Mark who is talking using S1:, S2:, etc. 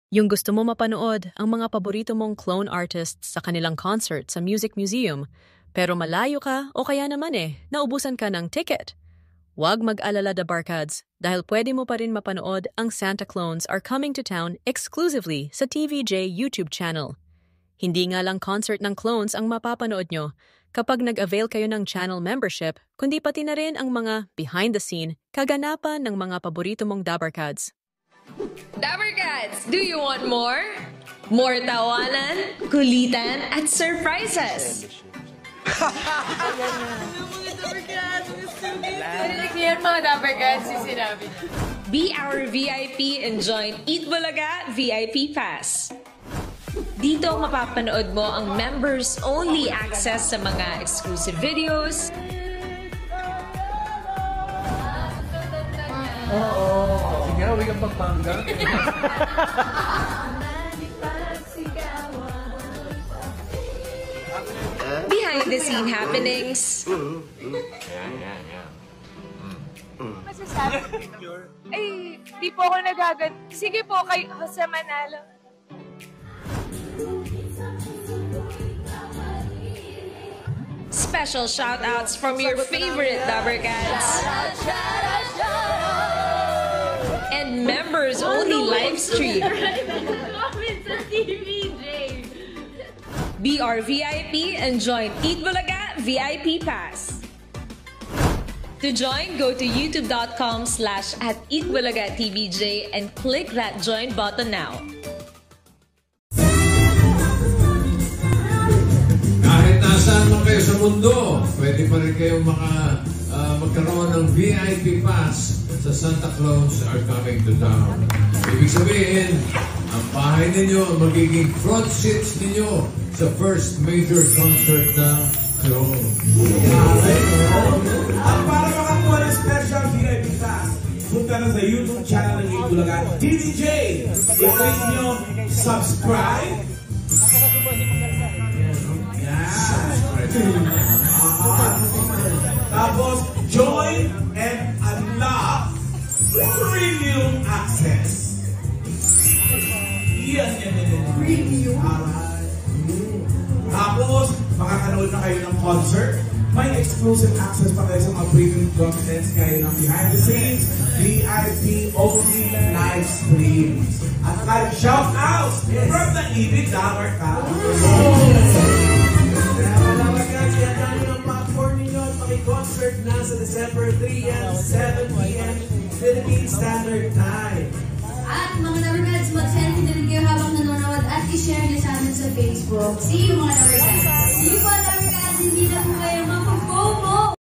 S1: Yung gusto mo mapanood ang mga paborito mong clone artists sa kanilang concert sa Music Museum, pero malayo ka o kaya naman naubusan ka ng ticket. Huwag mag-alala The Barkads dahil pwede mo pa rin mapanood ang Santa Clones Are Coming to Town exclusively sa TVJ YouTube channel. Hindi nga lang concert ng clones ang mapapanood nyo kapag nag-avail kayo ng channel membership, kundi pati na rin ang mga behind-the-scene kaganapan ng mga paborito mong Dabarkads.
S2: Dabarkads, do you want more? More tawanan, kulitan, at surprises! Be our VIP and join Eat Bulaga VIP Pass. Dito mapapanood mo ang members-only access sa mga exclusive videos.
S3: Sige, huwag kang pagpangga.
S2: Behind-the-scene happenings.
S4: Masasabi ay, di po ako nagagan. Sige po, kayo sa Manalo.
S2: Special shout-outs from your favorite Dabarkads. And members-only live stream. Be our VIP and join Eat Bulaga VIP Pass. To join, go to youtube.com/@eatbulagaTVJ and click that join button now.
S5: Kahit nasaan man kayo sa mundo, pwede pa rin kayong magkaroon ng VIP Pass sa Santa Claus Are Coming to Town. Ibig sabihin, ang bahay ninyo magiging front seats ninyo sa first major concert ng Clone.
S6: At para makakuha ng special VIP Pass, punta na sa YouTube channel ng Eat Bulaga TVJ. I-click nyo subscribe. Tapos, join and unlock premium access. Yes, premium. Tapos, makakanood na kayo ng concert. May exclusive access pa kayo sa mga premium contents kayo ng behind the scenes, VIP only live streams. At live shout outs from the Ibig Dabarkads. Concert na sa December 3 and 7 p.m. Philippine Standard Time.
S7: At mga Dabarkads, mag-selfie na rin kayo habang nanonood at i-share niyo sa amin sa Facebook. See you mga Dabarkads! See you mga Dabarkads! Hindi na po kayo mapag-FOMO!